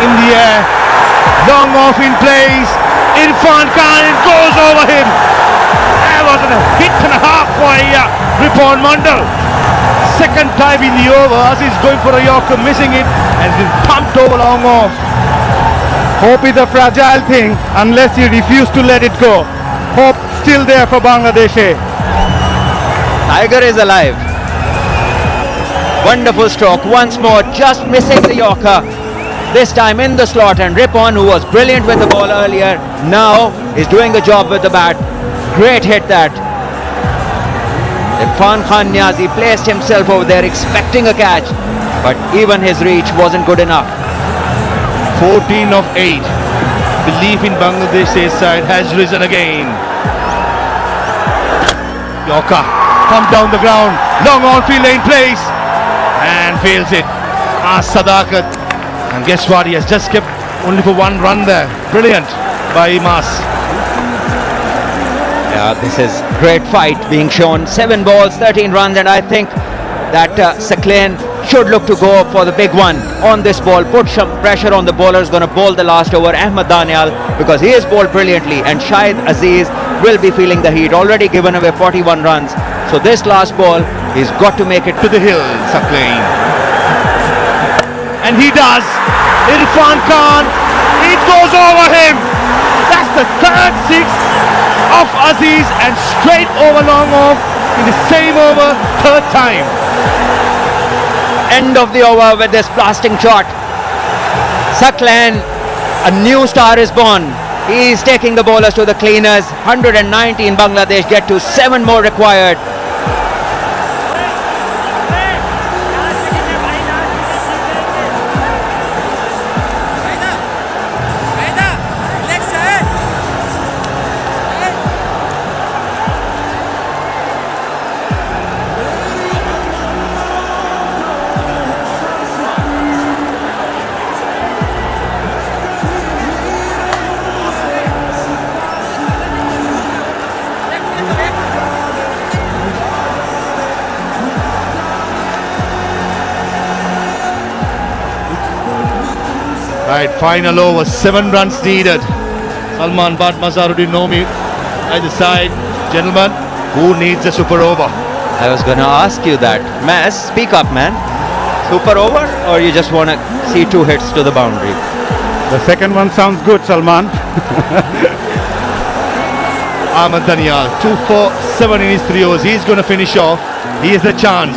in the air. Long off in place. Irfan Khan, it goes over him. There wasn't a hit and a half by Ripon Mandal. Second time in the over, Aziz going for a Yorker, missing it, and been pumped over long off. Hope is a fragile thing unless you refuse to let it go. Hope still there for Bangladesh. Tiger is alive. Wonderful stroke once more, just missing the Yorker. This time in the slot, and Ripon, who was brilliant with the ball earlier, now is doing a job with the bat. Great hit that. Irfan Khan Niazi placed himself over there expecting a catch, but even his reach wasn't good enough. 14 of 8. Belief in Bangladesh's side has risen again. Yorker come down the ground, long on field lane place, and fails it. Sadakat, and guess what? He has just kept only for one run there. Brilliant by Mas. Yeah, this is great fight being shown. 7 balls, 13 runs, and I think that Saqlain should look to go for the big one on this ball. Put some pressure on the bowlers. Going to bowl the last over, Ahmed Danial, because he has bowled brilliantly, and Shahid Aziz will be feeling the heat. Already given away 41 runs. So this last ball, he's got to make it To the hill, Saqlain. And he does. Irfan Khan, it goes over him. That's the third six of Aziz, and straight over long off in the same over, third time. end of the over with this blasting shot. Saqlain, a new star is born. He is taking the bowlers to the cleaners. 190 in Bangladesh, get to 7 more required. Right, final over, 7 runs needed. Salman Bhat, Mazharuddin Nomi either side. Gentlemen, who needs a super over? I was going to ask you that. Mass, speak up, man. Super over, or you just want to see 2 hits to the boundary? The second one sounds good, Salman. Ahmed Danial, 2 for 7 in his 3 overs. He's going to finish off. He has a chance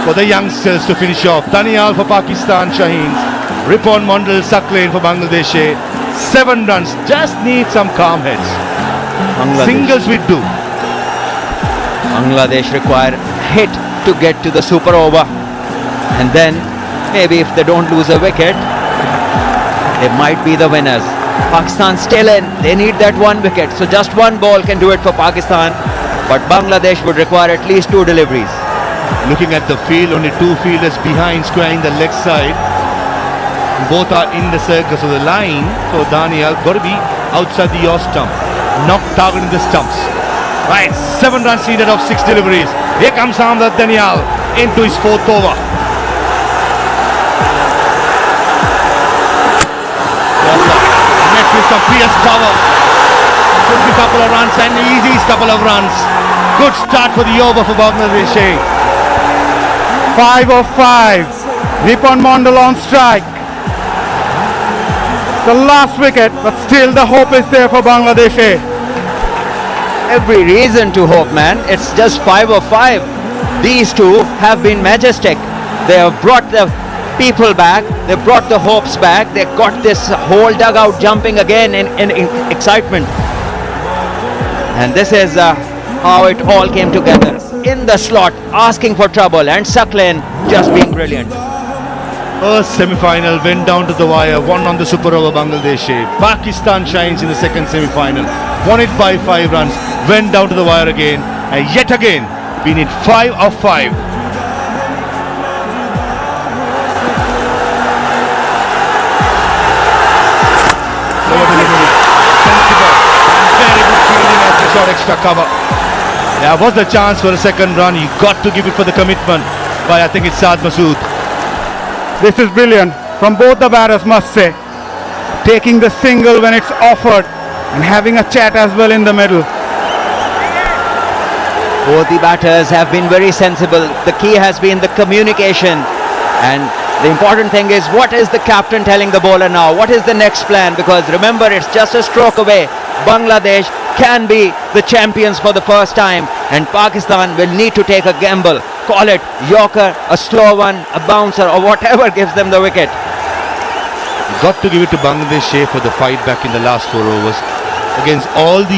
for the youngsters to finish off. Danial for Pakistan Shaheens. Ripon Mandal, Saqlain for Bangladesh. 7 runs. Just need some calm heads. Singles will do. Bangladesh require hit to get to the super over, and then maybe if they don't lose a wicket, they might be the winners. Pakistan still in, they need that 1 wicket, so just 1 ball can do it for Pakistan, but Bangladesh would require at least 2 deliveries. Looking at the field, only 2 fielders behind, squaring the leg side. Both are in the circle, so the line for Daniel got to be outside the yaw stump, not targeting the stumps. Right, 7 runs needed of 6 deliveries. Here comes Ahmed Danial into his 4th over. Next with some fierce cover. Should be a couple of runs, and easy couple of runs. Good start for the over for Bangladesh. 5 of 5. Ripon Mandal on strike. The last wicket, but still the hope is there for Bangladesh. Every reason to hope, man. It's just 5 of 5. These 2 have been majestic. They have brought the people back. They brought the hopes back. They got this whole dugout jumping again in excitement. And this is how it all came together. In the slot, asking for trouble, and Saqlain just being brilliant. First semi-final went down to the wire, won on the super over Bangladesh. Pakistan shines in the second semi-final, won it by 5 runs, went down to the wire again, and yet again we need 5 of 5. Lower delivery, sensible, very good fielding as the short extra cover. There was the chance for a second run. You got to give it for the commitment by, I think it's Saad Masood. This is brilliant from both the batters, must say. taking the single when it's offered, and having a chat as well in the middle. Both the batters have been very sensible. The key has been the communication, and the important thing is, what is the captain telling the bowler now? What is the next plan? Because remember, it's just a stroke away. Bangladesh can be the champions for the first time, and Pakistan will need to take a gamble. Call it Yorker, a slow one, a bouncer, or whatever gives them the wicket. Got to give it to Bangladesh for the fight back in the last 4 overs against all the